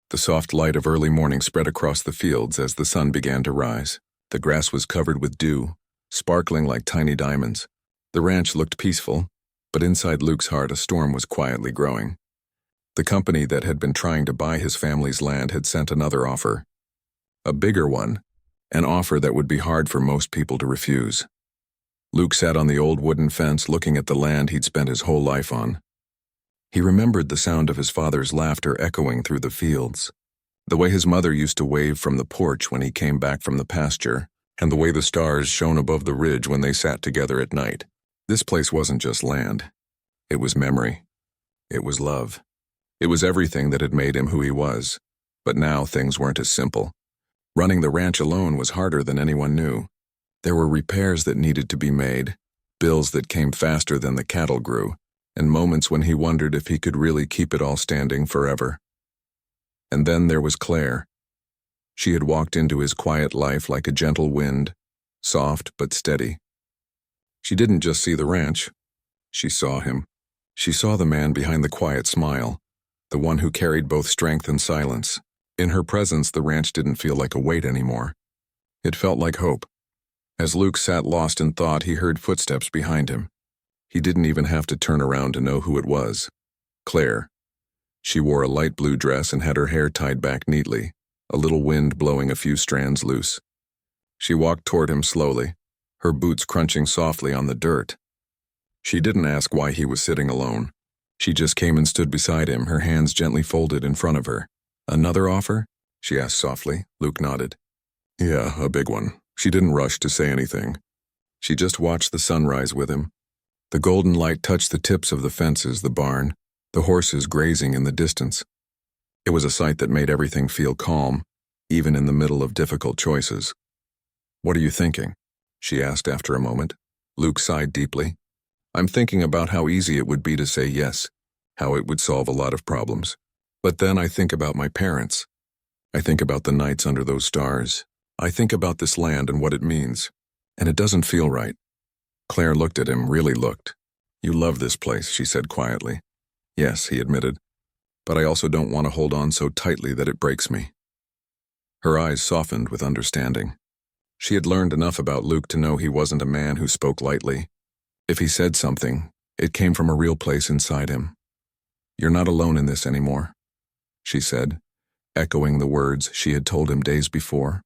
The soft light of early morning spread across the fields as the sun began to rise. The grass was covered with dew, sparkling like tiny diamonds. The ranch looked peaceful, but inside Luke's heart a storm was quietly growing. The company that had been trying to buy his family's land had sent another offer. A bigger one, an offer that would be hard for most people to refuse. Luke sat on the old wooden fence looking at the land he'd spent his whole life on. He remembered the sound of his father's laughter echoing through the fields, the way his mother used to wave from the porch when he came back from the pasture, and the way the stars shone above the ridge when they sat together at night. This place wasn't just land. It was memory. It was love. It was everything that had made him who he was. But now things weren't as simple. Running the ranch alone was harder than anyone knew. There were repairs that needed to be made, bills that came faster than the cattle grew, and moments when he wondered if he could really keep it all standing forever. And then there was Claire. She had walked into his quiet life like a gentle wind, soft but steady. She didn't just see the ranch. She saw him. She saw the man behind the quiet smile, the one who carried both strength and silence. In her presence, the ranch didn't feel like a weight anymore. It felt like hope. As Luke sat lost in thought, he heard footsteps behind him. He didn't even have to turn around to know who it was. Claire. She wore a light blue dress and had her hair tied back neatly, a little wind blowing a few strands loose. She walked toward him slowly, her boots crunching softly on the dirt. She didn't ask why he was sitting alone. She just came and stood beside him, her hands gently folded in front of her. "Another offer?" she asked softly. Luke nodded. "Yeah, a big one." She didn't rush to say anything. She just watched the sunrise with him. The golden light touched the tips of the fences, the barn, the horses grazing in the distance. It was a sight that made everything feel calm, even in the middle of difficult choices. "What are you thinking?" she asked after a moment. Luke sighed deeply. "I'm thinking about how easy it would be to say yes, how it would solve a lot of problems. But then I think about my parents. I think about the nights under those stars. I think about this land and what it means. And it doesn't feel right." Claire looked at him, really looked. "You love this place," she said quietly. "Yes," he admitted. "But I also don't want to hold on so tightly that it breaks me." Her eyes softened with understanding. She had learned enough about Luke to know he wasn't a man who spoke lightly. If he said something, it came from a real place inside him. "You're not alone in this anymore," she said, echoing the words she had told him days before.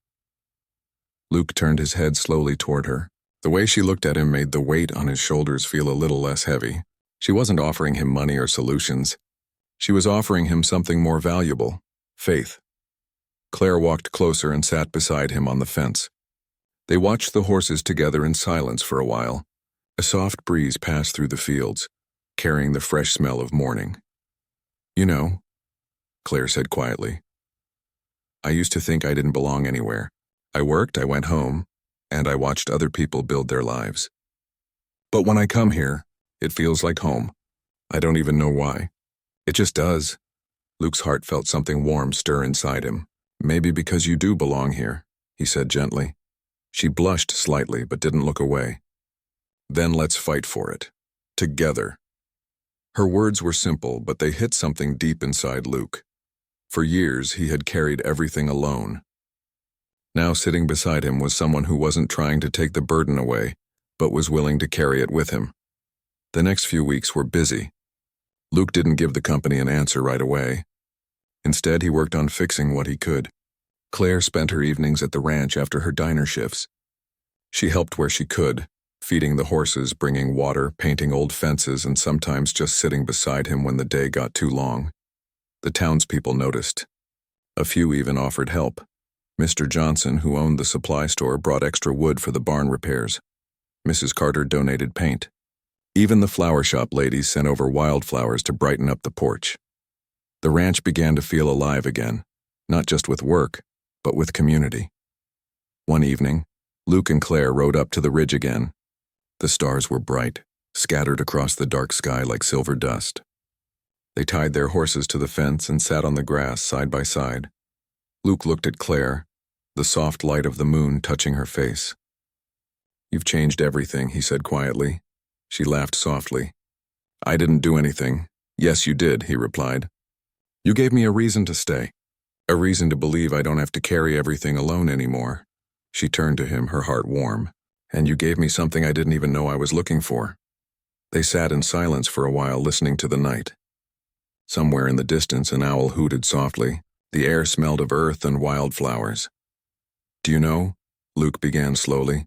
Luke turned his head slowly toward her. The way she looked at him made the weight on his shoulders feel a little less heavy. She wasn't offering him money or solutions. She was offering him something more valuable, faith. Claire walked closer and sat beside him on the fence. They watched the horses together in silence for a while. A soft breeze passed through the fields, carrying the fresh smell of morning. "You know," Claire said quietly, "I used to think I didn't belong anywhere. I worked, I went home, and I watched other people build their lives. But when I come here, it feels like home. I don't even know why. It just does." Luke's heart felt something warm stir inside him. "Maybe because you do belong here," he said gently. She blushed slightly but didn't look away. "Then let's fight for it. Together." Her words were simple, but they hit something deep inside Luke. For years, he had carried everything alone. Now sitting beside him was someone who wasn't trying to take the burden away, but was willing to carry it with him. The next few weeks were busy. Luke didn't give the company an answer right away. Instead, he worked on fixing what he could. Claire spent her evenings at the ranch after her diner shifts. She helped where she could, feeding the horses, bringing water, painting old fences, and sometimes just sitting beside him when the day got too long. The townspeople noticed. A few even offered help. Mr. Johnson, who owned the supply store, brought extra wood for the barn repairs. Mrs. Carter donated paint. Even the flower shop ladies sent over wildflowers to brighten up the porch. The ranch began to feel alive again, not just with work, but with community. One evening, Luke and Claire rode up to the ridge again. The stars were bright, scattered across the dark sky like silver dust. They tied their horses to the fence and sat on the grass side by side. Luke looked at Claire, the soft light of the moon touching her face. "You've changed everything," he said quietly. She laughed softly. "I didn't do anything." "Yes, you did," he replied. "You gave me a reason to stay. A reason to believe I don't have to carry everything alone anymore. She turned to him, her heart warm. And you gave me something I didn't even know I was looking for. They sat in silence for a while, listening to the night. Somewhere in the distance, an owl hooted softly. The air smelled of earth and wildflowers. Do you know, Luke began slowly,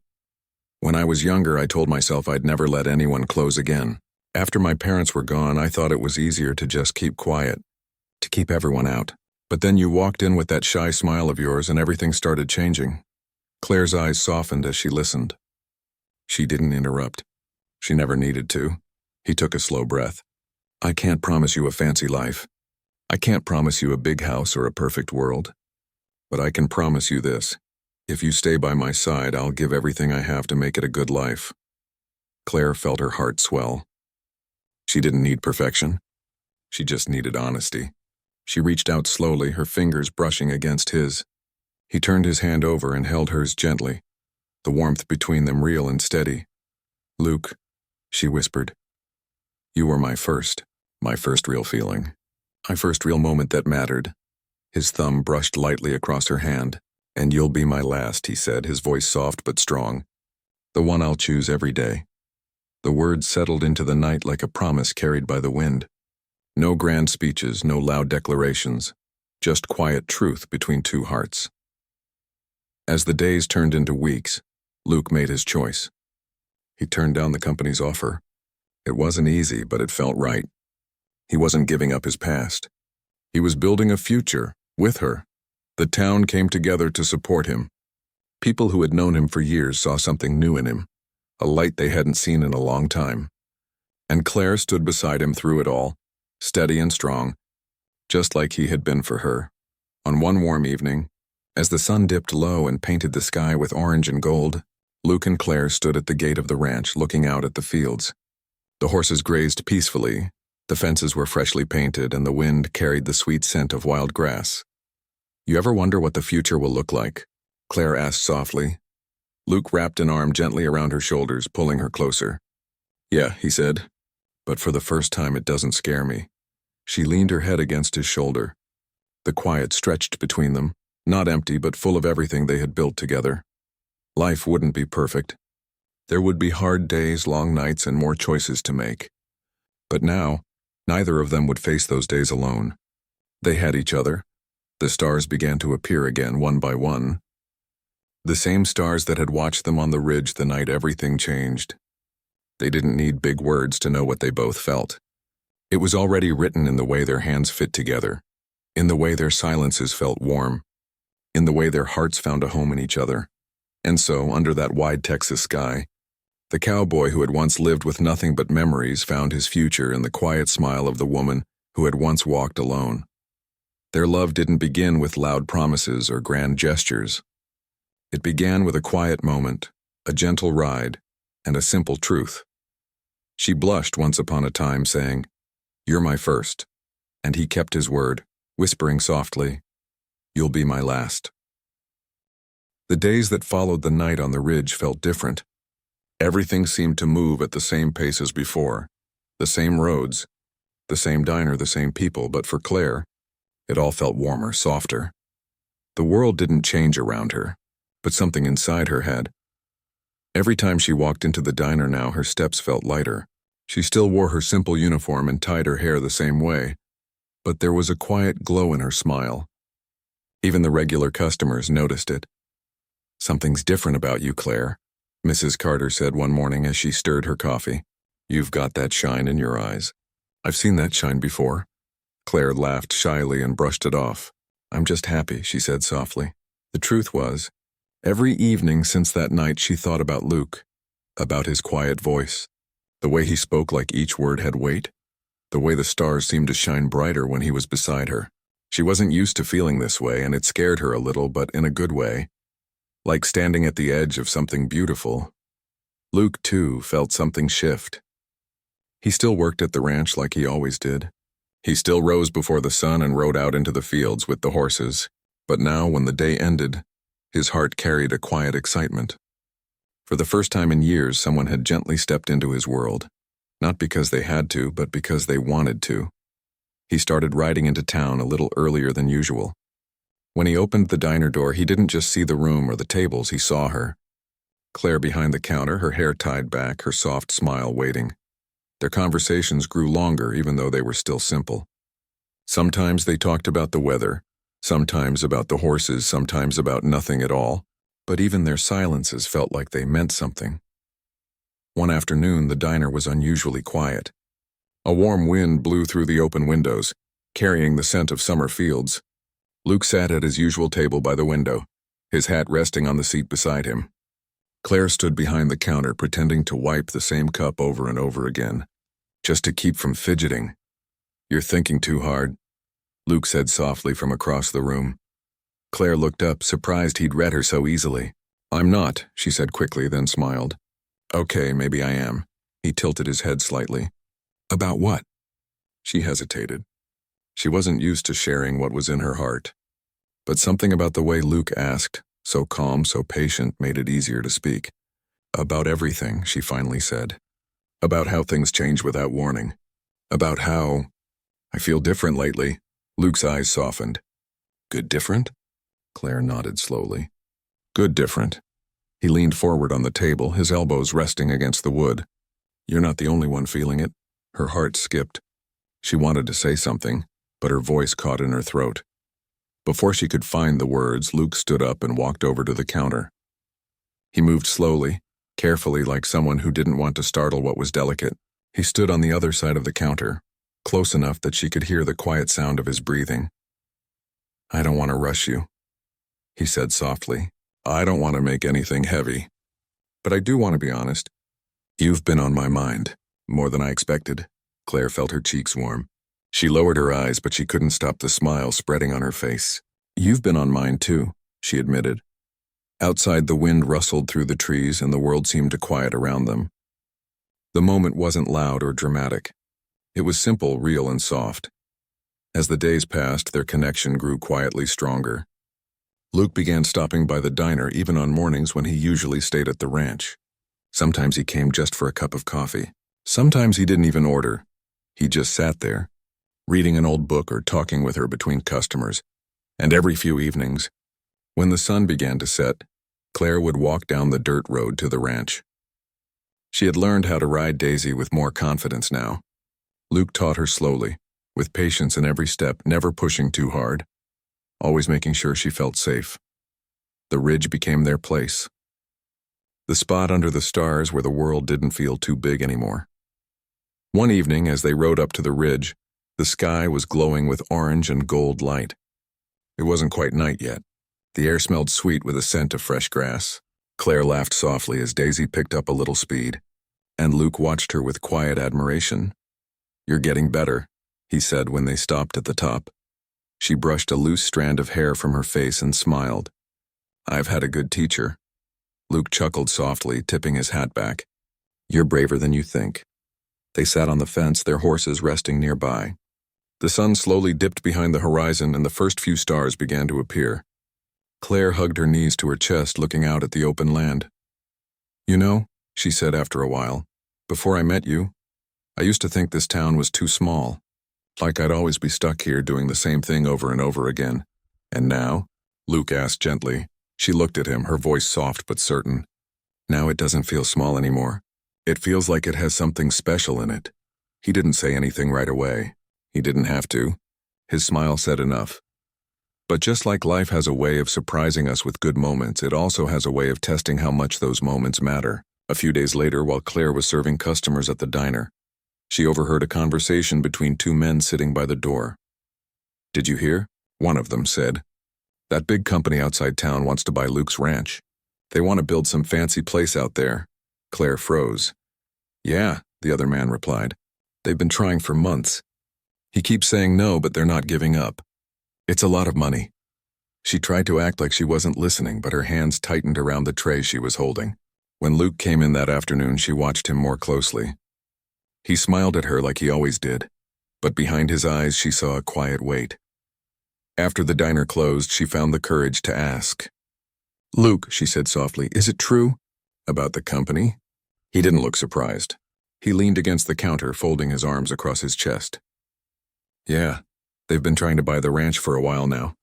when I was younger, I told myself I'd never let anyone close again. After my parents were gone, I thought it was easier to just keep quiet, to keep everyone out. But then you walked in with that shy smile of yours and everything started changing. Claire's eyes softened as she listened. She didn't interrupt. She never needed to. He took a slow breath. I can't promise you a fancy life. I can't promise you a big house or a perfect world. But I can promise you this. If you stay by my side, I'll give everything I have to make it a good life. Claire felt her heart swell. She didn't need perfection. She just needed honesty. She reached out slowly, her fingers brushing against his. He turned his hand over and held hers gently, the warmth between them real and steady. Luke, she whispered. You were my first real feeling. My first real moment that mattered. His thumb brushed lightly across her hand. And you'll be my last, he said, his voice soft but strong. The one I'll choose every day. The words settled into the night like a promise carried by the wind. No grand speeches, no loud declarations, just quiet truth between two hearts. As the days turned into weeks, Luke made his choice. He turned down the company's offer. It wasn't easy, but it felt right. He wasn't giving up his past. He was building a future with her. The town came together to support him. People who had known him for years saw something new in him, a light they hadn't seen in a long time. And Claire stood beside him through it all, steady and strong, just like he had been for her. On one warm evening, as the sun dipped low and painted the sky with orange and gold, Luke and Claire stood at the gate of the ranch looking out at the fields. The horses grazed peacefully, the fences were freshly painted, and the wind carried the sweet scent of wild grass. You ever wonder what the future will look like? Claire asked softly. Luke wrapped an arm gently around her shoulders, pulling her closer. Yeah, he said, but for the first time it doesn't scare me. She leaned her head against his shoulder. The quiet stretched between them, not empty but full of everything they had built together. Life wouldn't be perfect. There would be hard days, long nights, and more choices to make. But now, neither of them would face those days alone. They had each other. The stars began to appear again, one by one. The same stars that had watched them on the ridge the night everything changed. They didn't need big words to know what they both felt. It was already written in the way their hands fit together, in the way their silences felt warm, in the way their hearts found a home in each other. And so, under that wide Texas sky, the cowboy who had once lived with nothing but memories found his future in the quiet smile of the woman who had once walked alone. Their love didn't begin with loud promises or grand gestures. It began with a quiet moment, a gentle ride, and a simple truth. She blushed once upon a time, saying, "You're my first," and he kept his word, whispering softly, "You'll be my last." The days that followed the night on the ridge felt different. Everything seemed to move at the same pace as before, the same roads, the same diner, the same people, but for Claire, it all felt warmer, softer. The world didn't change around her, but something inside her had. Every time she walked into the diner now, her steps felt lighter. She still wore her simple uniform and tied her hair the same way, but there was a quiet glow in her smile. Even the regular customers noticed it. "Something's different about you, Claire," Mrs. Carter said one morning as she stirred her coffee. "You've got that shine in your eyes." "I've seen that shine before." Claire laughed shyly and brushed it off. "I'm just happy," she said softly. The truth was, every evening since that night she thought about Luke, about his quiet voice, the way he spoke like each word had weight, the way the stars seemed to shine brighter when he was beside her. She wasn't used to feeling this way, and it scared her a little, but in a good way, like standing at the edge of something beautiful. Luke, too, felt something shift. He still worked at the ranch like he always did. He still rose before the sun and rode out into the fields with the horses, but now, when the day ended, his heart carried a quiet excitement. For the first time in years, someone had gently stepped into his world, not because they had to, but because they wanted to. He started riding into town a little earlier than usual. When he opened the diner door, he didn't just see the room or the tables, he saw her. Claire behind the counter, her hair tied back, her soft smile waiting. Their conversations grew longer even though they were still simple. Sometimes they talked about the weather, sometimes about the horses, sometimes about nothing at all, but even their silences felt like they meant something. One afternoon, the diner was unusually quiet. A warm wind blew through the open windows, carrying the scent of summer fields. Luke sat at his usual table by the window, his hat resting on the seat beside him. Claire stood behind the counter, pretending to wipe the same cup over and over again, just to keep from fidgeting. "You're thinking too hard," Luke said softly from across the room. Claire looked up, surprised he'd read her so easily. "I'm not," she said quickly, then smiled. "Okay, maybe I am." He tilted his head slightly. "About what?" She hesitated. She wasn't used to sharing what was in her heart. But something about the way Luke asked, so calm, so patient, made it easier to speak. "About everything," she finally said. "About how things change without warning. About how I feel different lately." Luke's eyes softened. "Good different?" Claire nodded slowly. "Good different." He leaned forward on the table, his elbows resting against the wood. "You're not the only one feeling it." Her heart skipped. She wanted to say something, but her voice caught in her throat. Before she could find the words, Luke stood up and walked over to the counter. He moved slowly, carefully, like someone who didn't want to startle what was delicate. He stood on the other side of the counter, close enough that she could hear the quiet sound of his breathing. "I don't want to rush you," he said softly. "I don't want to make anything heavy. But I do want to be honest. You've been on my mind, more than I expected." Claire felt her cheeks warm. She lowered her eyes, but she couldn't stop the smile spreading on her face. "You've been on mine too," she admitted. Outside, the wind rustled through the trees and the world seemed to quiet around them. The moment wasn't loud or dramatic. It was simple, real, and soft. As the days passed, their connection grew quietly stronger. Luke began stopping by the diner even on mornings when he usually stayed at the ranch. Sometimes he came just for a cup of coffee. Sometimes he didn't even order. He just sat there, reading an old book or talking with her between customers. And every few evenings, when the sun began to set, Claire would walk down the dirt road to the ranch. She had learned how to ride Daisy with more confidence now. Luke taught her slowly, with patience in every step, never pushing too hard, always making sure she felt safe. The ridge became their place. The spot under the stars where the world didn't feel too big anymore. One evening, as they rode up to the ridge, the sky was glowing with orange and gold light. It wasn't quite night yet. The air smelled sweet with a scent of fresh grass. Claire laughed softly as Daisy picked up a little speed, and Luke watched her with quiet admiration. "You're getting better," he said when they stopped at the top. She brushed a loose strand of hair from her face and smiled. "I've had a good teacher." Luke chuckled softly, tipping his hat back. "You're braver than you think." They sat on the fence, their horses resting nearby. The sun slowly dipped behind the horizon and the first few stars began to appear. Claire hugged her knees to her chest, looking out at the open land. "You know," she said after a while, "before I met you, I used to think this town was too small, like I'd always be stuck here doing the same thing over and over again. And now?" Luke asked gently. She looked at him, her voice soft but certain. "Now it doesn't feel small anymore. It feels like it has something special in it." He didn't say anything right away. He didn't have to. His smile said enough. But just like life has a way of surprising us with good moments, it also has a way of testing how much those moments matter. A few days later, while Claire was serving customers at the diner, she overheard a conversation between two men sitting by the door. "Did you hear?" one of them said. "That big company outside town wants to buy Luke's ranch. They want to build some fancy place out there." Claire froze. "Yeah," the other man replied. "They've been trying for months. He keeps saying no, but they're not giving up. It's a lot of money." She tried to act like she wasn't listening, but her hands tightened around the tray she was holding. When Luke came in that afternoon, she watched him more closely. He smiled at her like he always did, but behind his eyes she saw a quiet weight. After the diner closed, she found the courage to ask. "Luke," she said softly, "is it true? About the company?" He didn't look surprised. He leaned against the counter, folding his arms across his chest. "Yeah, they've been trying to buy the ranch for a while now."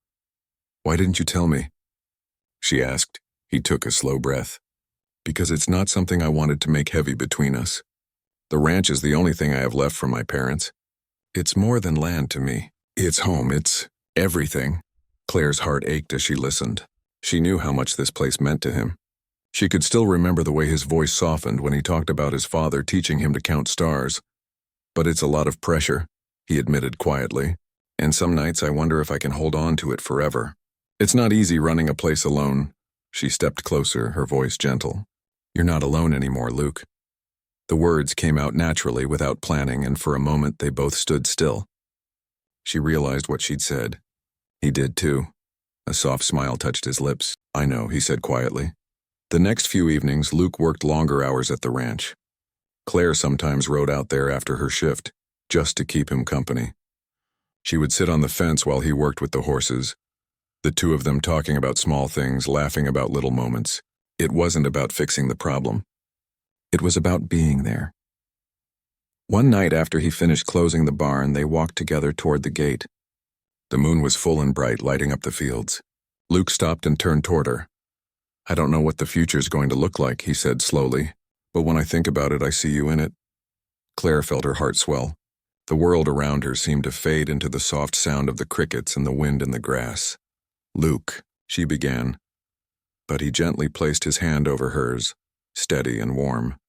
"Why didn't you tell me?" she asked. He took a slow breath. "Because it's not something I wanted to make heavy between us. The ranch is the only thing I have left from my parents. It's more than land to me. It's home, it's everything." Claire's heart ached as she listened. She knew how much this place meant to him. She could still remember the way his voice softened when he talked about his father teaching him to count stars. "But it's a lot of pressure," he admitted quietly, "and some nights I wonder if I can hold on to it forever. It's not easy running a place alone." She stepped closer, her voice gentle. "You're not alone anymore, Luke." The words came out naturally without planning, and for a moment they both stood still. She realized what she'd said. He did too. A soft smile touched his lips. "I know," he said quietly. The next few evenings, Luke worked longer hours at the ranch. Claire sometimes rode out there after her shift, just to keep him company. She would sit on the fence while he worked with the horses, the two of them talking about small things, laughing about little moments. It wasn't about fixing the problem. It was about being there. One night after he finished closing the barn, they walked together toward the gate. The moon was full and bright, lighting up the fields. Luke stopped and turned toward her. "I don't know what the future's going to look like," he said slowly, "but when I think about it, I see you in it." Claire felt her heart swell. The world around her seemed to fade into the soft sound of the crickets and the wind in the grass. "Luke," she began, but he gently placed his hand over hers, steady and warm.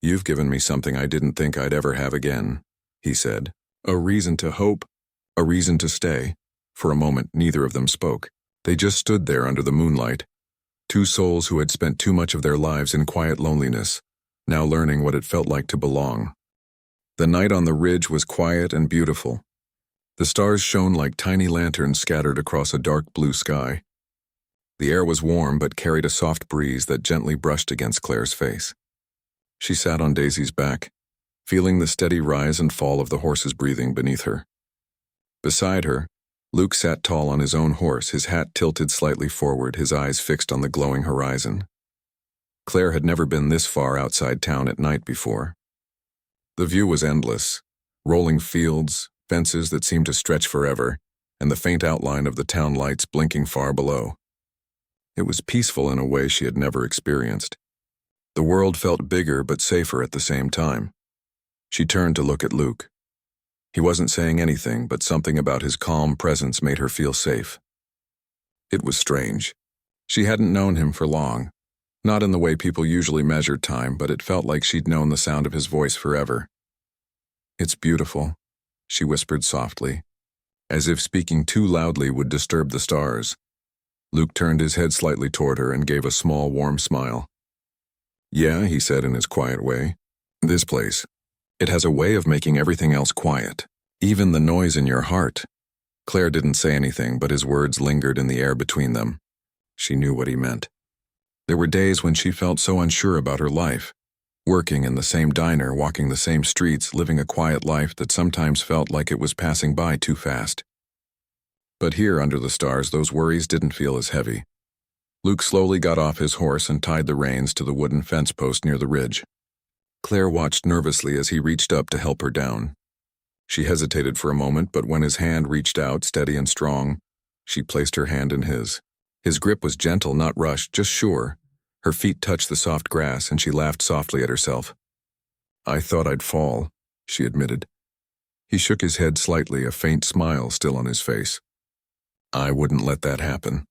"You've given me something I didn't think I'd ever have again," he said. "A reason to hope, a reason to stay." For a moment, neither of them spoke. They just stood there under the moonlight, two souls who had spent too much of their lives in quiet loneliness, now learning what it felt like to belong. The night on the ridge was quiet and beautiful. The stars shone like tiny lanterns scattered across a dark blue sky. The air was warm but carried a soft breeze that gently brushed against Claire's face. She sat on Daisy's back, feeling the steady rise and fall of the horse's breathing beneath her. Beside her, Luke sat tall on his own horse, his hat tilted slightly forward, his eyes fixed on the glowing horizon. Claire had never been this far outside town at night before. The view was endless, rolling fields, fences that seemed to stretch forever, and the faint outline of the town lights blinking far below. It was peaceful in a way she had never experienced. The world felt bigger but safer at the same time. She turned to look at Luke. He wasn't saying anything, but something about his calm presence made her feel safe. It was strange. She hadn't known him for long, not in the way people usually measure time, but it felt like she'd known the sound of his voice forever. "It's beautiful," she whispered softly, as if speaking too loudly would disturb the stars. Luke turned his head slightly toward her and gave a small, warm smile. "Yeah," he said in his quiet way. "This place. It has a way of making everything else quiet, even the noise in your heart." Claire didn't say anything, but his words lingered in the air between them. She knew what he meant. There were days when she felt so unsure about her life, working in the same diner, walking the same streets, living a quiet life that sometimes felt like it was passing by too fast. But here, under the stars, those worries didn't feel as heavy. Luke slowly got off his horse and tied the reins to the wooden fence post near the ridge. Claire watched nervously as he reached up to help her down. She hesitated for a moment, but when his hand reached out, steady and strong, she placed her hand in his. His grip was gentle, not rushed, just sure. Her feet touched the soft grass, and she laughed softly at herself. "I thought I'd fall," she admitted. He shook his head slightly, a faint smile still on his face. "I wouldn't let that happen."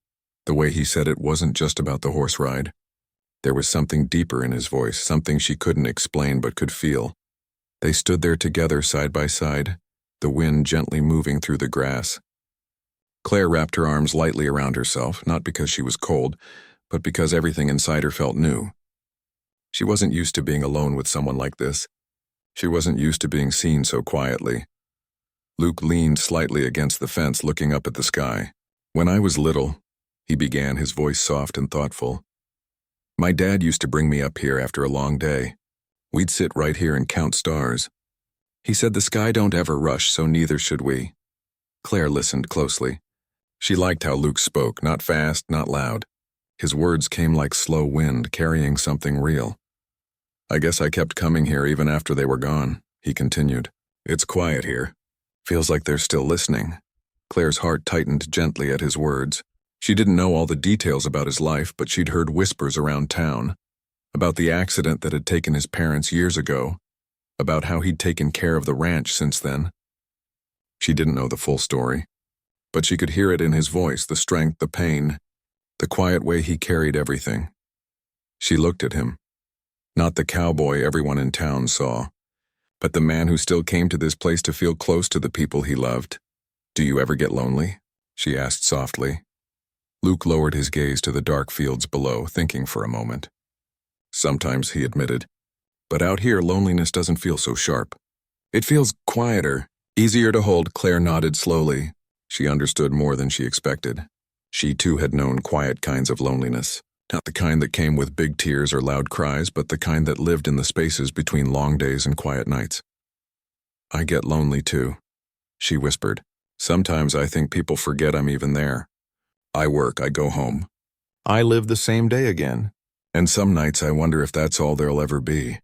The way he said it wasn't just about the horse ride. There was something deeper in his voice, something she couldn't explain but could feel. They stood there together side by side, the wind gently moving through the grass. Claire wrapped her arms lightly around herself, not because she was cold, but because everything inside her felt new. She wasn't used to being alone with someone like this. She wasn't used to being seen so quietly. Luke leaned slightly against the fence, looking up at the sky. "When I was little," he began, his voice soft and thoughtful, "my dad used to bring me up here after a long day. We'd sit right here and count stars. He said the sky don't ever rush, so neither should we." Claire listened closely. She liked how Luke spoke, not fast, not loud. His words came like slow wind, carrying something real. "I guess I kept coming here even after they were gone," he continued. "It's quiet here. Feels like they're still listening. Claire's heart tightened gently at his words. She didn't know all the details about his life, but she'd heard whispers around town. About the accident that had taken his parents years ago. About how he'd taken care of the ranch since then. She didn't know the full story, but she could hear it in his voice, the strength, the pain, the quiet way he carried everything. She looked at him. Not the cowboy everyone in town saw, but the man who still came to this place to feel close to the people he loved. "Do you ever get lonely?" she asked softly. Luke lowered his gaze to the dark fields below, thinking for a moment. "Sometimes," he admitted. "But out here, loneliness doesn't feel so sharp. It feels quieter, easier to hold." Claire nodded slowly. She understood more than she expected. She too had known quiet kinds of loneliness. Not the kind that came with big tears or loud cries, but the kind that lived in the spaces between long days and quiet nights. "I get lonely too," she whispered. "Sometimes I think people forget I'm even there. I work, I go home. I live the same day again. And some nights I wonder if that's all there'll ever be."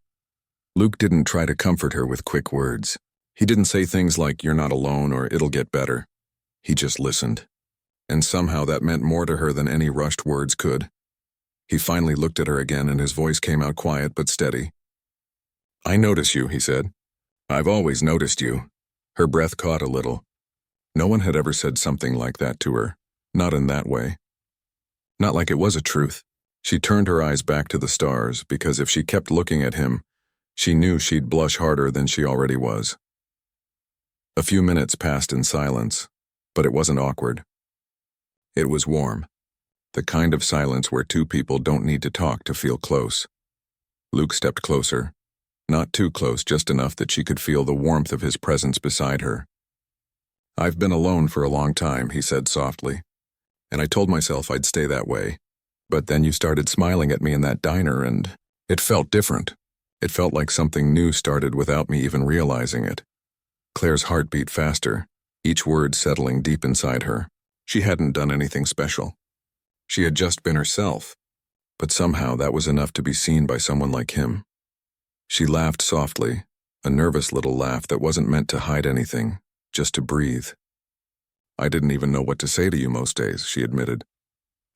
Luke didn't try to comfort her with quick words. He didn't say things like, "You're not alone," or "It'll get better." He just listened. And somehow that meant more to her than any rushed words could. He finally looked at her again, and his voice came out quiet but steady. "I notice you," he said. "I've always noticed you." Her breath caught a little. No one had ever said something like that to her. Not in that way. Not like it was a truth. She turned her eyes back to the stars, because if she kept looking at him, she knew she'd blush harder than she already was. A few minutes passed in silence, but it wasn't awkward. It was warm. The kind of silence where two people don't need to talk to feel close. Luke stepped closer. Not too close, just enough that she could feel the warmth of his presence beside her. "I've been alone for a long time," he said softly, "and I told myself I'd stay that way. But then you started smiling at me in that diner, and it felt different. It felt like something new started without me even realizing it." Claire's heart beat faster, each word settling deep inside her. She hadn't done anything special. She had just been herself, but somehow that was enough to be seen by someone like him. She laughed softly, a nervous little laugh that wasn't meant to hide anything, just to breathe. "I didn't even know what to say to you most days," she admitted.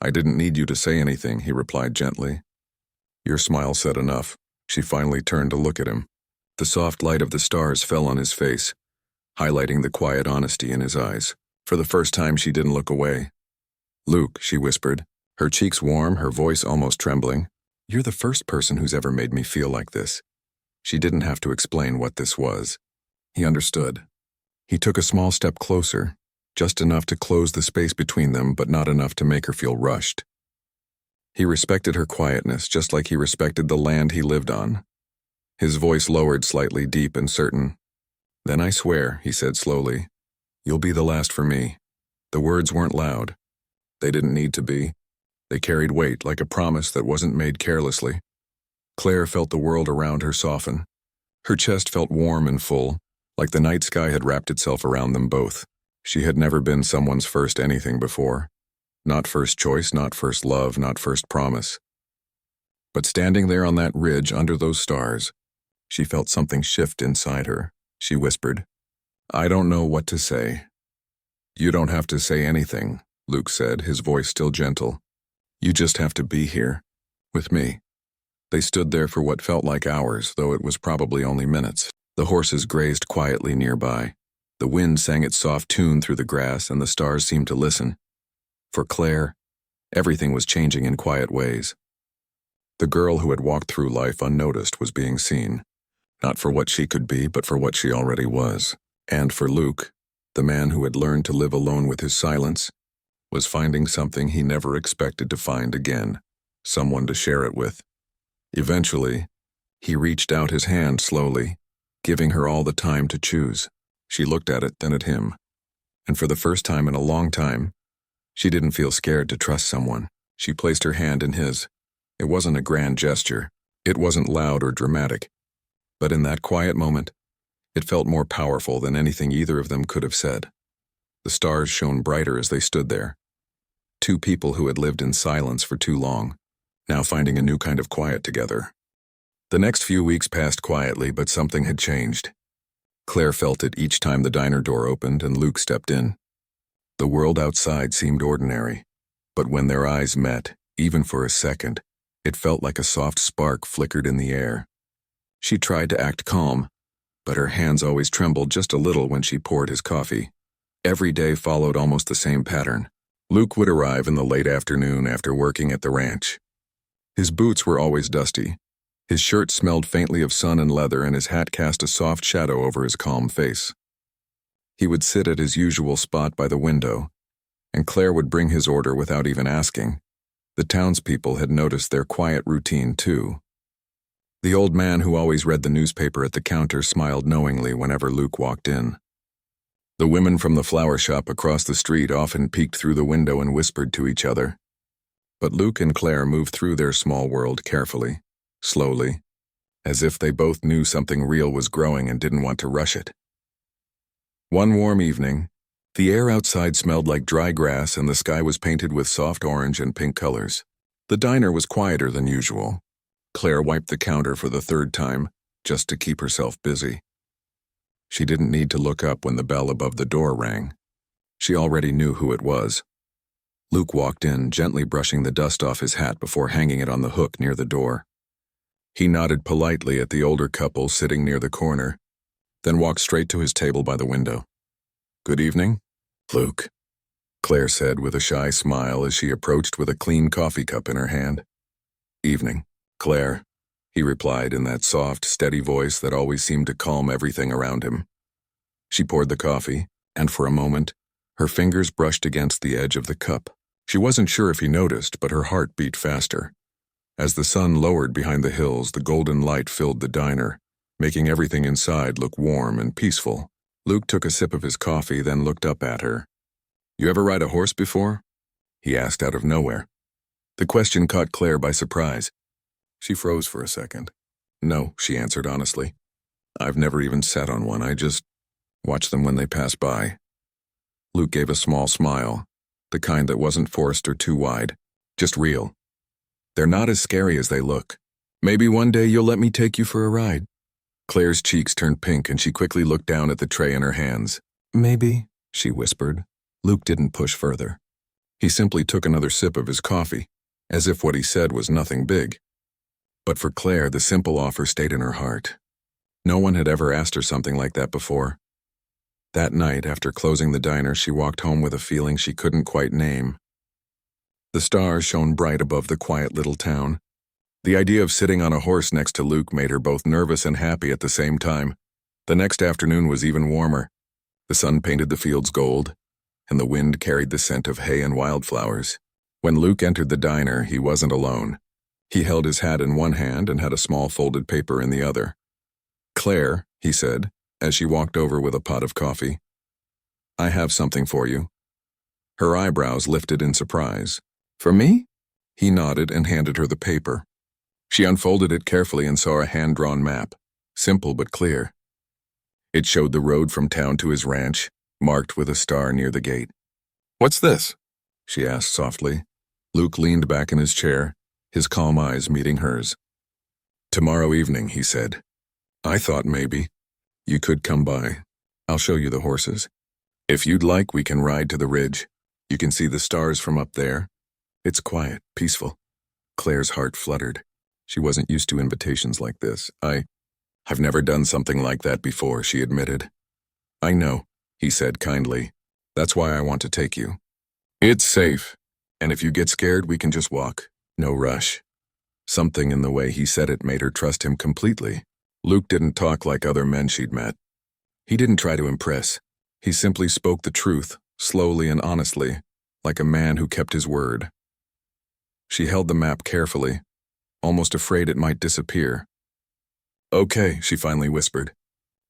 "I didn't need you to say anything," he replied gently. Your smile said enough. She finally turned to look at him. The soft light of the stars fell on his face, highlighting the quiet honesty in his eyes. For the first time, she didn't look away. "Luke," she whispered, her cheeks warm, her voice almost trembling. "You're the first person who's ever made me feel like this." She didn't have to explain what this was. He understood. He took a small step closer, just enough to close the space between them, but not enough to make her feel rushed. He respected her quietness, just like he respected the land he lived on. His voice lowered slightly, deep and certain. "Then I swear," he said slowly, "you'll be the last for me." The words weren't loud. They didn't need to be. They carried weight, like a promise that wasn't made carelessly. Claire felt the world around her soften. Her chest felt warm and full, like the night sky had wrapped itself around them both. She had never been someone's first anything before. Not first choice, not first love, not first promise. But standing there on that ridge under those stars, she felt something shift inside her. She whispered, "I don't know what to say." "You don't have to say anything," Luke said, his voice still gentle. "You just have to be here, with me." They stood there for what felt like hours, though it was probably only minutes. The horses grazed quietly nearby. The wind sang its soft tune through the grass, and the stars seemed to listen. For Claire, everything was changing in quiet ways. The girl who had walked through life unnoticed was being seen, not for what she could be, but for what she already was. And for Luke, the man who had learned to live alone with his silence, was finding something he never expected to find again, someone to share it with. Eventually, he reached out his hand slowly, giving her all the time to choose. She looked at it, then at him. And for the first time in a long time, she didn't feel scared to trust someone. She placed her hand in his. It wasn't a grand gesture. It wasn't loud or dramatic. But in that quiet moment, it felt more powerful than anything either of them could have said. The stars shone brighter as they stood there. Two people who had lived in silence for too long, now finding a new kind of quiet together. The next few weeks passed quietly, but something had changed. Claire felt it each time the diner door opened and Luke stepped in. The world outside seemed ordinary, but when their eyes met, even for a second, it felt like a soft spark flickered in the air. She tried to act calm, but her hands always trembled just a little when she poured his coffee. Every day followed almost the same pattern. Luke would arrive in the late afternoon after working at the ranch. His boots were always dusty. His shirt smelled faintly of sun and leather, and his hat cast a soft shadow over his calm face. He would sit at his usual spot by the window, and Claire would bring his order without even asking. The townspeople had noticed their quiet routine too. The old man who always read the newspaper at the counter smiled knowingly whenever Luke walked in. The women from the flower shop across the street often peeked through the window and whispered to each other. But Luke and Claire moved through their small world carefully, slowly, as if they both knew something real was growing and didn't want to rush it. One warm evening, the air outside smelled like dry grass and the sky was painted with soft orange and pink colors. The diner was quieter than usual. Claire wiped the counter for the third time, just to keep herself busy. She didn't need to look up when the bell above the door rang. She already knew who it was. Luke walked in, gently brushing the dust off his hat before hanging it on the hook near the door. He nodded politely at the older couple sitting near the corner, then walked straight to his table by the window. "Good evening, Luke," Claire said with a shy smile as she approached with a clean coffee cup in her hand. "Evening, Claire," he replied in that soft, steady voice that always seemed to calm everything around him. She poured the coffee, and for a moment, her fingers brushed against the edge of the cup. She wasn't sure if he noticed, but her heart beat faster. As the sun lowered behind the hills, the golden light filled the diner, making everything inside look warm and peaceful. Luke took a sip of his coffee, then looked up at her. "You ever ride a horse before?" he asked out of nowhere. The question caught Claire by surprise. She froze for a second. "No," she answered honestly. "I've never even sat on one. I just watch them when they pass by." Luke gave a small smile, the kind that wasn't forced or too wide, just real. "They're not as scary as they look. Maybe one day you'll let me take you for a ride." Claire's cheeks turned pink and she quickly looked down at the tray in her hands. "Maybe," she whispered. Luke didn't push further. He simply took another sip of his coffee, as if what he said was nothing big. But for Claire, the simple offer stayed in her heart. No one had ever asked her something like that before. That night, after closing the diner, she walked home with a feeling she couldn't quite name. The stars shone bright above the quiet little town. The idea of sitting on a horse next to Luke made her both nervous and happy at the same time. The next afternoon was even warmer. The sun painted the fields gold, and the wind carried the scent of hay and wildflowers. When Luke entered the diner, he wasn't alone. He held his hat in one hand and had a small folded paper in the other. "Claire," he said, as she walked over with a pot of coffee, "I have something for you." Her eyebrows lifted in surprise. "For me?" He nodded and handed her the paper. She unfolded it carefully and saw a hand-drawn map, simple but clear. It showed the road from town to his ranch, marked with a star near the gate. "What's this?" she asked softly. Luke leaned back in his chair, his calm eyes meeting hers. "Tomorrow evening," he said. "I thought maybe you could come by. I'll show you the horses. If you'd like, we can ride to the ridge. You can see the stars from up there. It's quiet, peaceful." Claire's heart fluttered. She wasn't used to invitations like this. I've never done something like that before," she admitted. "I know," he said kindly. "That's why I want to take you. It's safe, and if you get scared, we can just walk. No rush." Something in the way he said it made her trust him completely. Luke didn't talk like other men she'd met. He didn't try to impress. He simply spoke the truth, slowly and honestly, like a man who kept his word. She held the map carefully, almost afraid it might disappear. "Okay," she finally whispered.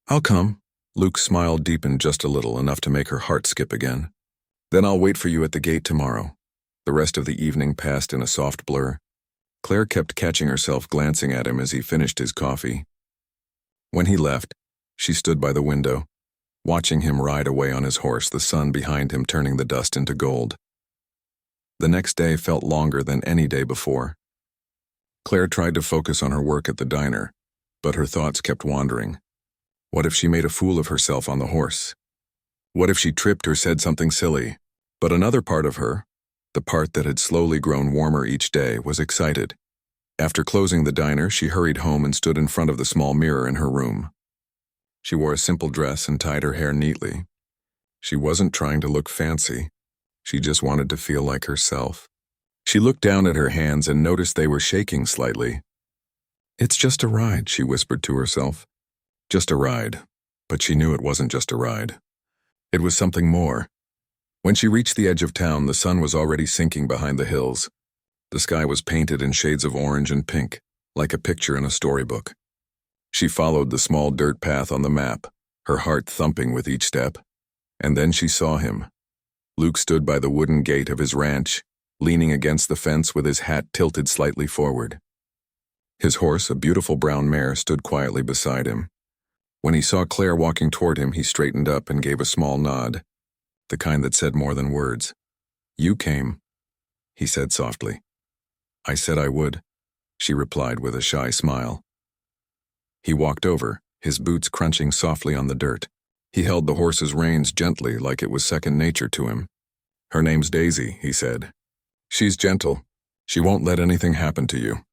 "I'll come." Luke's smile deepened just a little, enough to make her heart skip again. "Then I'll wait for you at the gate tomorrow." The rest of the evening passed in a soft blur. Claire kept catching herself glancing at him as he finished his coffee. When he left, she stood by the window, watching him ride away on his horse, the sun behind him turning the dust into gold. The next day felt longer than any day before. Claire tried to focus on her work at the diner, but her thoughts kept wandering. What if she made a fool of herself on the horse? What if she tripped or said something silly? But another part of her, the part that had slowly grown warmer each day, was excited. After closing the diner, she hurried home and stood in front of the small mirror in her room. She wore a simple dress and tied her hair neatly. She wasn't trying to look fancy. She just wanted to feel like herself. She looked down at her hands and noticed they were shaking slightly. "It's just a ride," she whispered to herself. Just a ride. But she knew it wasn't just a ride. It was something more. When she reached the edge of town, the sun was already sinking behind the hills. The sky was painted in shades of orange and pink, like a picture in a storybook. She followed the small dirt path on the map, her heart thumping with each step. And then she saw him. Luke stood by the wooden gate of his ranch, leaning against the fence with his hat tilted slightly forward. His horse, a beautiful brown mare, stood quietly beside him. When he saw Claire walking toward him, he straightened up and gave a small nod, the kind that said more than words. "You came," he said softly. "I said I would," she replied with a shy smile. He walked over, his boots crunching softly on the dirt. He held the horse's reins gently, like it was second nature to him. "Her name's Daisy," he said. "She's gentle. She won't let anything happen to you."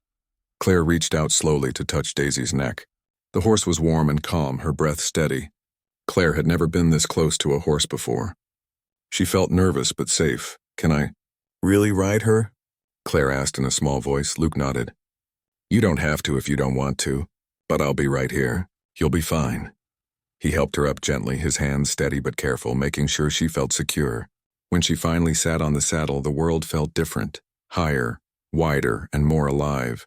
Claire reached out slowly to touch Daisy's neck. The horse was warm and calm, her breath steady. Claire had never been this close to a horse before. She felt nervous but safe. "Can I really ride her?" Claire asked in a small voice. Luke nodded. "You don't have to if you don't want to, but I'll be right here. You'll be fine." He helped her up gently, his hands steady but careful, making sure she felt secure. When she finally sat on the saddle, the world felt different, higher, wider, and more alive.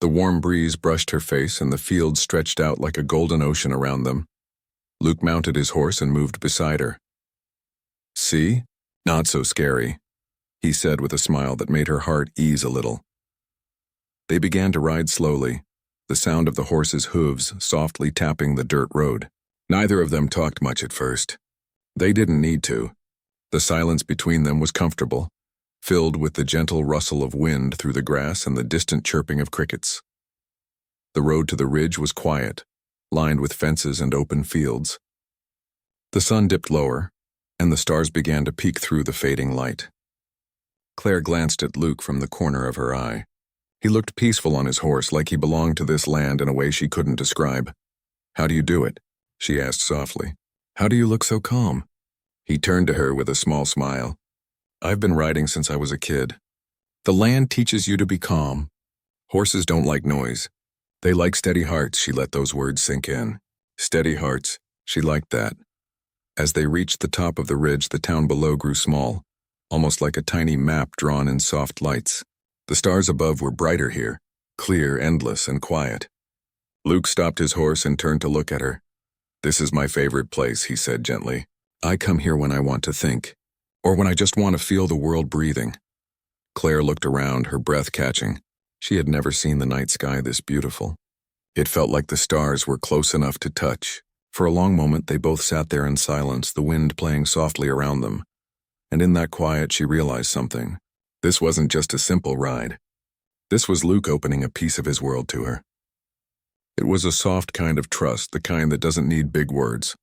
The warm breeze brushed her face and the fields stretched out like a golden ocean around them. Luke mounted his horse and moved beside her. "See? Not so scary," he said with a smile that made her heart ease a little. They began to ride slowly, the sound of the horse's hooves softly tapping the dirt road. Neither of them talked much at first. They didn't need to. The silence between them was comfortable, filled with the gentle rustle of wind through the grass and the distant chirping of crickets. The road to the ridge was quiet, lined with fences and open fields. The sun dipped lower, and the stars began to peek through the fading light. Claire glanced at Luke from the corner of her eye. He looked peaceful on his horse, like he belonged to this land in a way she couldn't describe. "How do you do it?" she asked softly. "How do you look so calm?" He turned to her with a small smile. "I've been riding since I was a kid. The land teaches you to be calm. Horses don't like noise. They like steady hearts." She let those words sink in. Steady hearts. She liked that. As they reached the top of the ridge, the town below grew small, almost like a tiny map drawn in soft lights. The stars above were brighter here, clear, endless, and quiet. Luke stopped his horse and turned to look at her. "This is my favorite place," he said gently. "I come here when I want to think, or when I just want to feel the world breathing." Claire looked around, her breath catching. She had never seen the night sky this beautiful. It felt like the stars were close enough to touch. For a long moment, they both sat there in silence, the wind playing softly around them. And in that quiet, she realized something. This wasn't just a simple ride. This was Luke opening a piece of his world to her. It was a soft kind of trust, the kind that doesn't need big words.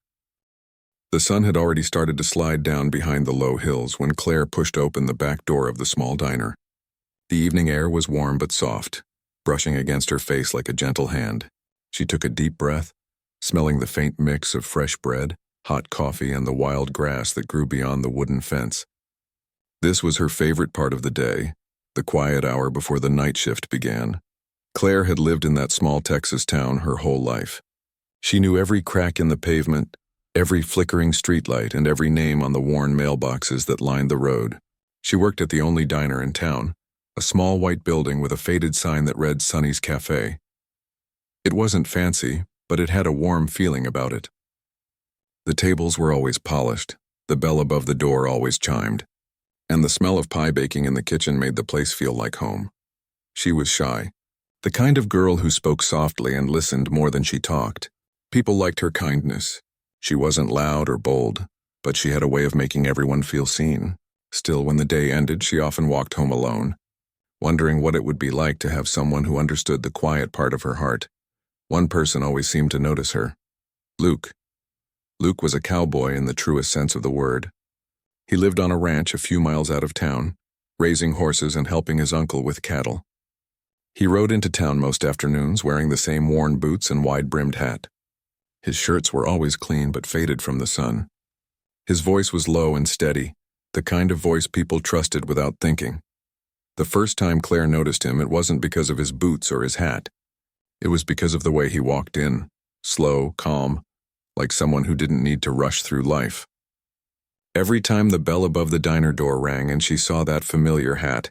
The sun had already started to slide down behind the low hills when Claire pushed open the back door of the small diner. The evening air was warm but soft, brushing against her face like a gentle hand. She took a deep breath, smelling the faint mix of fresh bread, hot coffee, and the wild grass that grew beyond the wooden fence. This was her favorite part of the day, the quiet hour before the night shift began. Claire had lived in that small Texas town her whole life. She knew every crack in the pavement, every flickering streetlight, and every name on the worn mailboxes that lined the road. She worked at the only diner in town, a small white building with a faded sign that read Sonny's Cafe. It wasn't fancy, but it had a warm feeling about it. The tables were always polished, the bell above the door always chimed, and the smell of pie baking in the kitchen made the place feel like home. She was shy, the kind of girl who spoke softly and listened more than she talked. People liked her kindness. She wasn't loud or bold, but she had a way of making everyone feel seen. Still, when the day ended, she often walked home alone, wondering what it would be like to have someone who understood the quiet part of her heart. One person always seemed to notice her. Luke. Luke was a cowboy in the truest sense of the word. He lived on a ranch a few miles out of town, raising horses and helping his uncle with cattle. He rode into town most afternoons wearing the same worn boots and wide-brimmed hat. His shirts were always clean but faded from the sun. His voice was low and steady, the kind of voice people trusted without thinking. The first time Claire noticed him, it wasn't because of his boots or his hat. It was because of the way he walked in, slow, calm, like someone who didn't need to rush through life. Every time the bell above the diner door rang and she saw that familiar hat,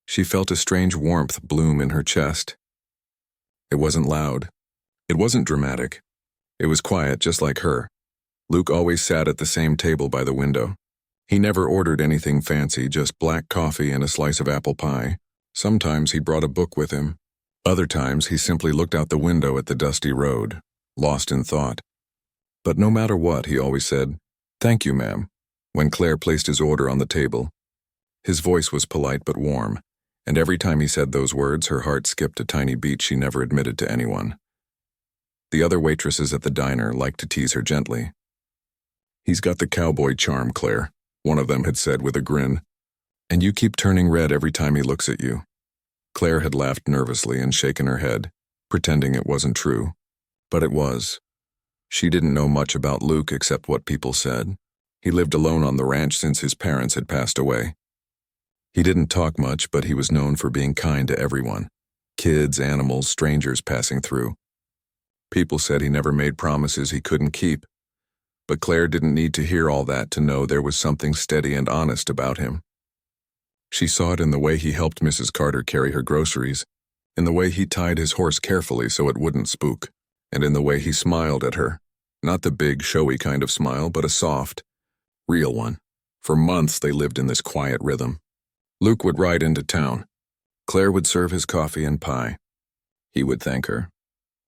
she felt a strange warmth bloom in her chest. It wasn't loud. It wasn't dramatic. It was quiet, just like her. Luke always sat at the same table by the window. He never ordered anything fancy, just black coffee and a slice of apple pie. Sometimes he brought a book with him. Other times he simply looked out the window at the dusty road, lost in thought. But no matter what, he always said, "Thank you, ma'am," when Claire placed his order on the table. His voice was polite but warm, and every time he said those words, her heart skipped a tiny beat she never admitted to anyone. The other waitresses at the diner liked to tease her gently. "He's got the cowboy charm, Claire," one of them had said with a grin. "And you keep turning red every time he looks at you." Claire had laughed nervously and shaken her head, pretending it wasn't true. But it was. She didn't know much about Luke except what people said. He lived alone on the ranch since his parents had passed away. He didn't talk much, but he was known for being kind to everyone. Kids, animals, strangers passing through. People said he never made promises he couldn't keep. But Claire didn't need to hear all that to know there was something steady and honest about him. She saw it in the way he helped Mrs. Carter carry her groceries, in the way he tied his horse carefully so it wouldn't spook, and in the way he smiled at her. Not the big, showy kind of smile, but a soft, real one. For months they lived in this quiet rhythm. Luke would ride into town. Claire would serve his coffee and pie. He would thank her.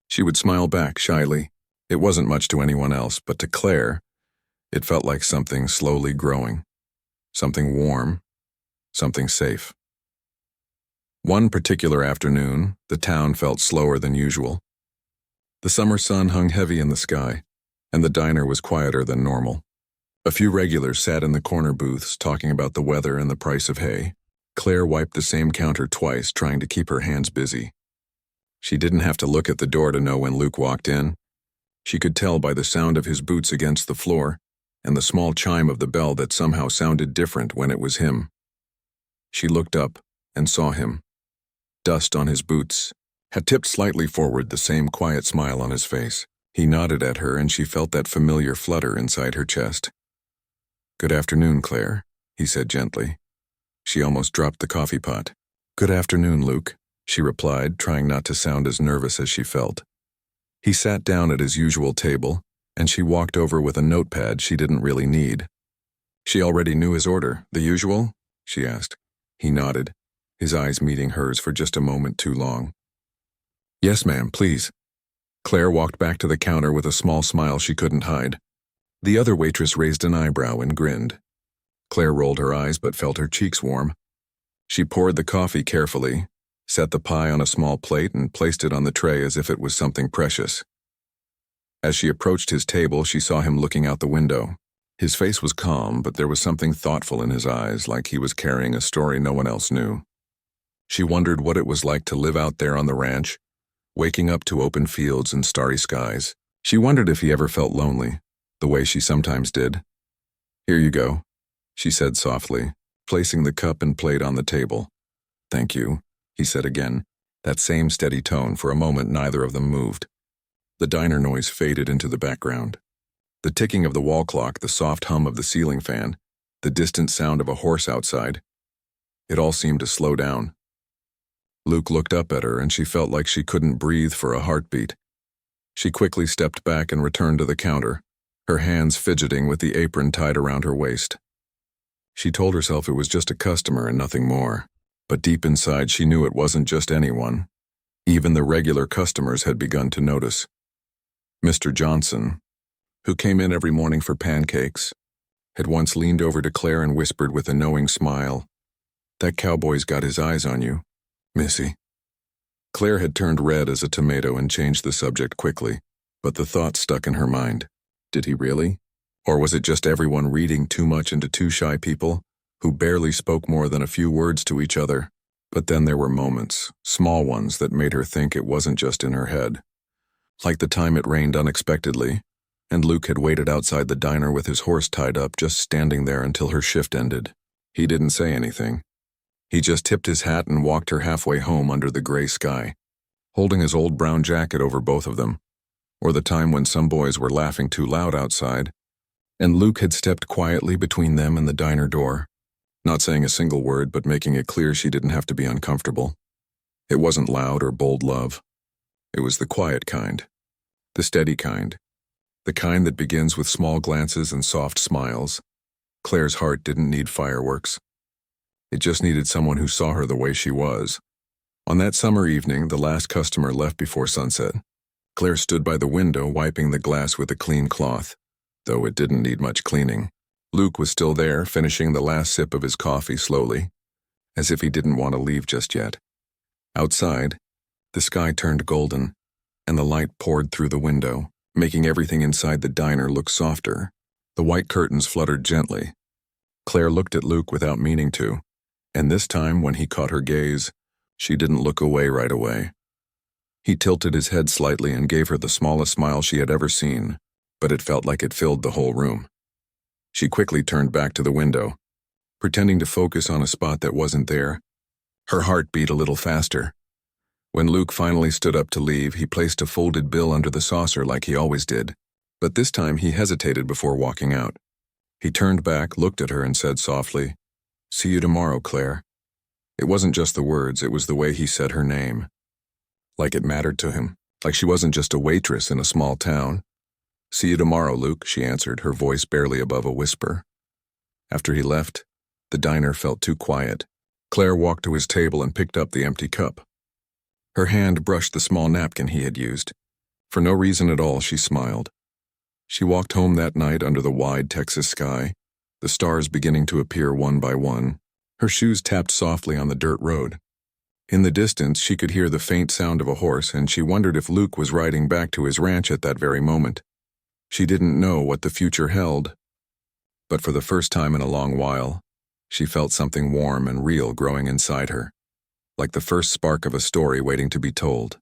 She would smile back shyly. It wasn't much to anyone else, but to Claire, it felt like something slowly growing. Something warm. Something safe. One particular afternoon, the town felt slower than usual. The summer sun hung heavy in the sky, and the diner was quieter than normal. A few regulars sat in the corner booths talking about the weather and the price of hay. Claire wiped the same counter twice, trying to keep her hands busy. She didn't have to look at the door to know when Luke walked in. She could tell by the sound of his boots against the floor and the small chime of the bell that somehow sounded different when it was him. She looked up and saw him. Dust on his boots had tipped slightly forward, the same quiet smile on his face. He nodded at her and she felt that familiar flutter inside her chest. "Good afternoon, Claire," he said gently. She almost dropped the coffee pot. "Good afternoon, Luke," she replied, trying not to sound as nervous as she felt. He sat down at his usual table, and she walked over with a notepad she didn't really need. She already knew his order. "The usual?" she asked. He nodded, his eyes meeting hers for just a moment too long. "Yes, ma'am, please." Claire walked back to the counter with a small smile she couldn't hide. The other waitress raised an eyebrow and grinned. Claire rolled her eyes but felt her cheeks warm. She poured the coffee carefully, set the pie on a small plate and placed it on the tray as if it was something precious. As she approached his table, she saw him looking out the window. His face was calm, but there was something thoughtful in his eyes, like he was carrying a story no one else knew. She wondered what it was like to live out there on the ranch, waking up to open fields and starry skies. She wondered if he ever felt lonely, the way she sometimes did. "Here you go," she said softly, placing the cup and plate on the table. "Thank you," he said again, that same steady tone. For a moment, neither of them moved. The diner noise faded into the background. The ticking of the wall clock, the soft hum of the ceiling fan, the distant sound of a horse outside. It all seemed to slow down. Luke looked up at her and she felt like she couldn't breathe for a heartbeat. She quickly stepped back and returned to the counter, her hands fidgeting with the apron tied around her waist. She told herself it was just a customer and nothing more, but deep inside she knew it wasn't just anyone. Even the regular customers had begun to notice. Mr. Johnson, who came in every morning for pancakes, had once leaned over to Claire and whispered with a knowing smile, "That cowboy's got his eyes on you, Missy." Claire had turned red as a tomato and changed the subject quickly, but the thought stuck in her mind. Did he really? Or was it just everyone reading too much into two shy people who barely spoke more than a few words to each other? But then there were moments, small ones, that made her think it wasn't just in her head. Like the time it rained unexpectedly, and Luke had waited outside the diner with his horse tied up, just standing there until her shift ended. He didn't say anything. He just tipped his hat and walked her halfway home under the gray sky, holding his old brown jacket over both of them. Or the time when some boys were laughing too loud outside, and Luke had stepped quietly between them and the diner door, not saying a single word but making it clear she didn't have to be uncomfortable. It wasn't loud or bold love. It was the quiet kind, the steady kind, the kind that begins with small glances and soft smiles. Claire's heart didn't need fireworks. It just needed someone who saw her the way she was. On that summer evening, the last customer left before sunset. Claire stood by the window wiping the glass with a clean cloth, though it didn't need much cleaning. Luke was still there, finishing the last sip of his coffee slowly, as if he didn't want to leave just yet. Outside, the sky turned golden, and the light poured through the window, making everything inside the diner look softer. The white curtains fluttered gently. Claire looked at Luke without meaning to, and this time when he caught her gaze, she didn't look away right away. He tilted his head slightly and gave her the smallest smile she had ever seen, but it felt like it filled the whole room. She quickly turned back to the window, pretending to focus on a spot that wasn't there. Her heart beat a little faster. When Luke finally stood up to leave, he placed a folded bill under the saucer like he always did, but this time he hesitated before walking out. He turned back, looked at her, and said softly, "See you tomorrow, Claire." It wasn't just the words, it was the way he said her name. Like it mattered to him, like she wasn't just a waitress in a small town. "See you tomorrow, Luke," she answered, her voice barely above a whisper. After he left, the diner felt too quiet. Claire walked to his table and picked up the empty cup. Her hand brushed the small napkin he had used. For no reason at all, she smiled. She walked home that night under the wide Texas sky, the stars beginning to appear one by one. Her shoes tapped softly on the dirt road. In the distance, she could hear the faint sound of a horse, and she wondered if Luke was riding back to his ranch at that very moment. She didn't know what the future held, but for the first time in a long while, she felt something warm and real growing inside her, like the first spark of a story waiting to be told.